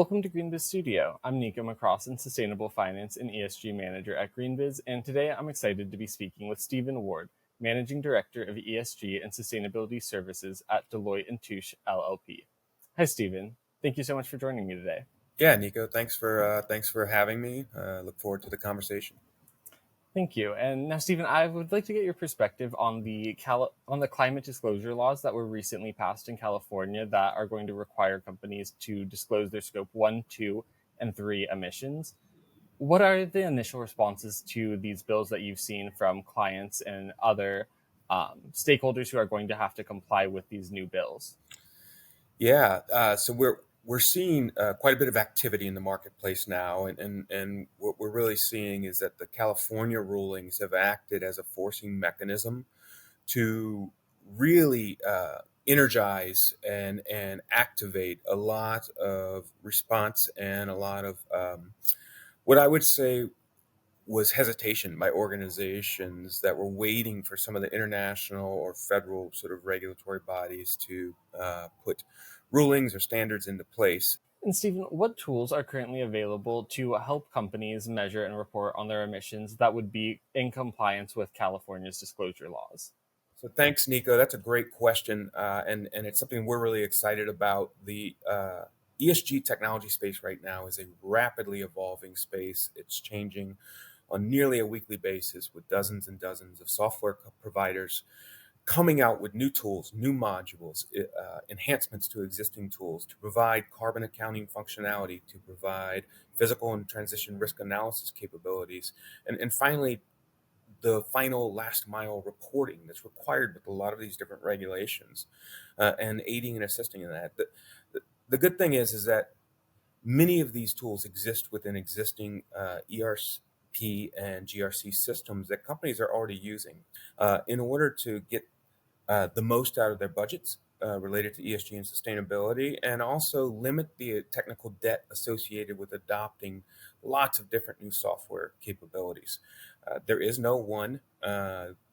Welcome to GreenBiz Studio. I'm Nico, McCrossan, Sustainable Finance and ESG Manager at GreenBiz, and today I'm excited to be speaking with Stephen Ward, Managing Director of ESG and Sustainability Services at Deloitte Touche LLP. Hi, Stephen. Thank you so much for joining me today. Yeah, Nico, thanks for having me. Look forward to the conversation. Thank you. And now, Stephen, I would like to get your perspective on the climate disclosure laws that were recently passed in California that are going to require companies to disclose their scope 1, 2, and 3 emissions. What are the initial responses to these bills that you've seen from clients and other stakeholders who are going to have to comply with these new bills? Yeah, so we're seeing quite a bit of activity in the marketplace now, and what we're really seeing is that the California rulings have acted as a forcing mechanism to really energize and activate a lot of response and a lot of what I would say was hesitation by organizations that were waiting for some of the international or federal sort of regulatory bodies to put rulings or standards into place. And Stephen, what tools are currently available to help companies measure and report on their emissions that would be in compliance with California's disclosure laws? So thanks, Nico. That's a great question, and it's something we're really excited about. The ESG technology space right now is a rapidly evolving space. It's changing on nearly a weekly basis with dozens and dozens of software providers coming out with new tools, new modules, enhancements to existing tools to provide carbon accounting functionality, to provide physical and transition risk analysis capabilities, and finally, the final last mile reporting that's required with a lot of these different regulations, and aiding and assisting in that. The good thing is that many of these tools exist within existing ERP and GRC systems that companies are already using in order to get the most out of their budgets related to ESG and sustainability, and also limit the technical debt associated with adopting lots of different new software capabilities. There is no one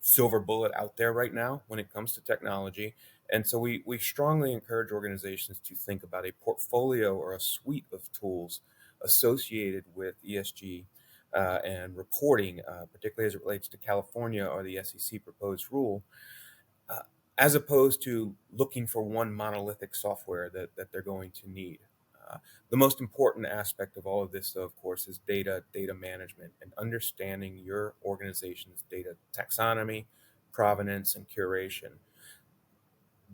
silver bullet out there right now when it comes to technology. And so we strongly encourage organizations to think about a portfolio or a suite of tools associated with ESG and reporting, particularly as it relates to California or the SEC proposed rule, as opposed to looking for one monolithic software that they're going to need. The most important aspect of all of this, though, of course, is data management and understanding your organization's data taxonomy, provenance, and curation.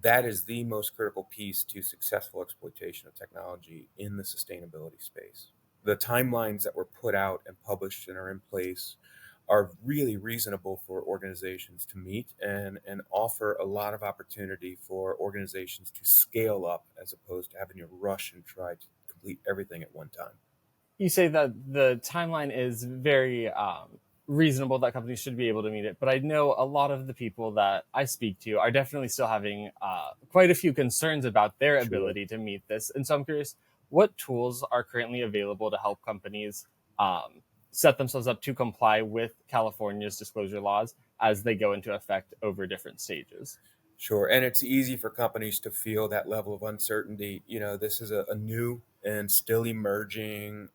That is the most critical piece to successful exploitation of technology in the sustainability space. The timelines that were put out and published and are in place are really reasonable for organizations to meet and offer a lot of opportunity for organizations to scale up as opposed to having to rush and try to complete everything at one time. You say that the timeline is very reasonable, that companies should be able to meet it. But I know a lot of the people that I speak to are definitely still having quite a few concerns about their ability to meet this. And so I'm curious, what tools are currently available to help companies set themselves up to comply with California's disclosure laws as they go into effect over different stages? Sure. And it's easy for companies to feel that level of uncertainty. You know, this is a new and still emerging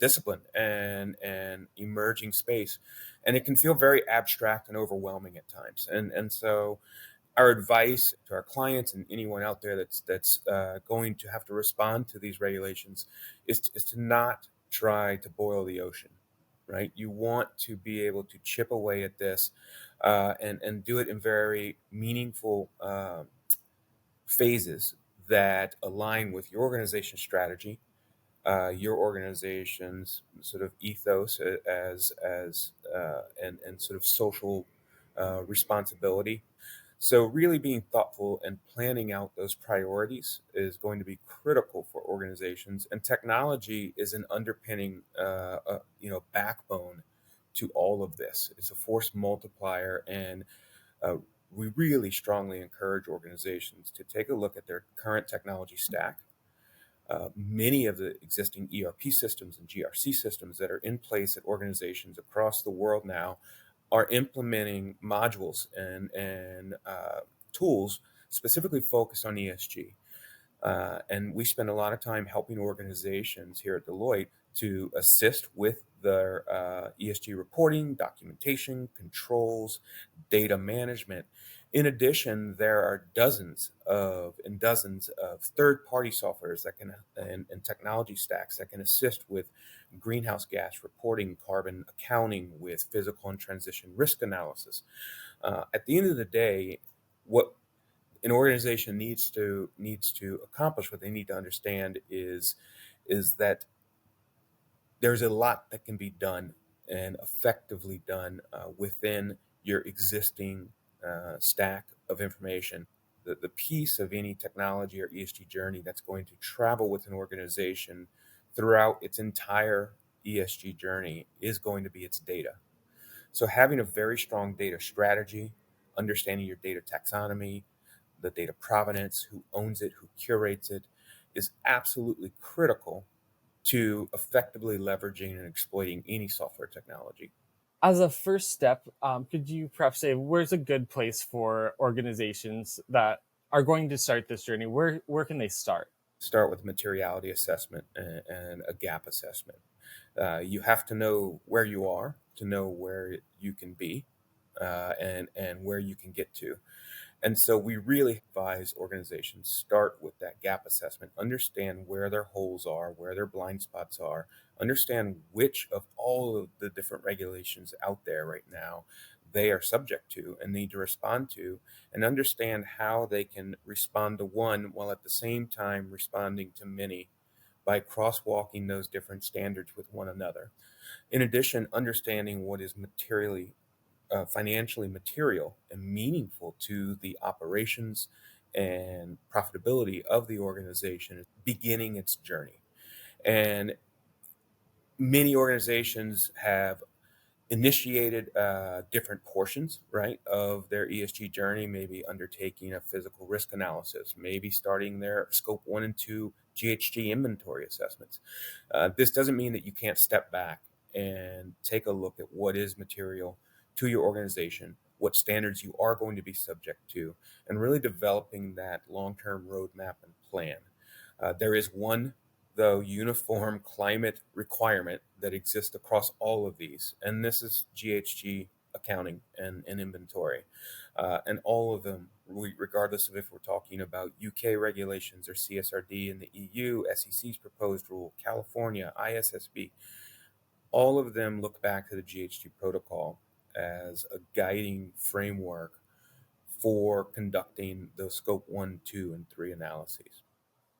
discipline and emerging space. And it can feel very abstract and overwhelming at times. And so our advice to our clients and anyone out there that's going to have to respond to these regulations is to not try to boil the ocean, right? You want to be able to chip away at this and do it in very meaningful phases that align with your organization's strategy, your organization's sort of ethos and sort of social responsibility. So really being thoughtful and planning out those priorities is going to be critical for organizations. And technology is an underpinning, backbone to all of this. It's a force multiplier, and we really strongly encourage organizations to take a look at their current technology stack. Many of the existing ERP systems and GRC systems that are in place at organizations across the world now are implementing modules and tools specifically focused on ESG. And we spend a lot of time helping organizations here at Deloitte to assist with their ESG reporting, documentation, controls, data management. In addition, there are dozens of third-party softwares that can and technology stacks that can assist with greenhouse gas reporting, carbon accounting, with physical and transition risk analysis. At the end of the day, what an organization needs to accomplish, what they need to understand is that there's a lot that can be done and effectively done within your existing stack of information. The piece of any technology or ESG journey that's going to travel with an organization throughout its entire ESG journey is going to be its data. So having a very strong data strategy, understanding your data taxonomy, the data provenance, who owns it, who curates it, is absolutely critical to effectively leveraging and exploiting any software technology. As a first step, could you perhaps say where's a good place for organizations that are going to start this journey? Where can they start? Start with a materiality assessment and a gap assessment. You have to know where you are to know where you can be, and where you can get to. And so we really advise organizations start with that gap assessment, understand where their holes are, where their blind spots are, understand which of all of the different regulations out there right now they are subject to and need to respond to, and understand how they can respond to one while at the same time responding to many by crosswalking those different standards with one another. In addition, understanding what is financially material and meaningful to the operations and profitability of the organization beginning its journey. And many organizations have initiated different portions, right, of their ESG journey, maybe undertaking a physical risk analysis, maybe starting their scope 1 and 2 GHG inventory assessments. This doesn't mean that you can't step back and take a look at what is material to your organization, what standards you are going to be subject to, and really developing that long-term roadmap and plan. There is one, though, uniform climate requirement that exists across all of these, and this is GHG accounting and inventory. And all of them, regardless of if we're talking about UK regulations or CSRD in the EU, SEC's proposed rule, California, ISSB, all of them look back to the GHG protocol as a guiding framework for conducting the scope 1, 2, and 3 analyses.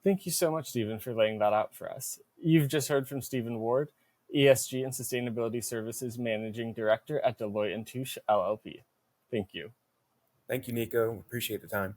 Thank you so much, Stephen, for laying that out for us. You've just heard from Stephen Ward, ESG and Sustainability Services Managing Director at Deloitte Touche LLP. Thank you. Thank you, Nico. Appreciate the time.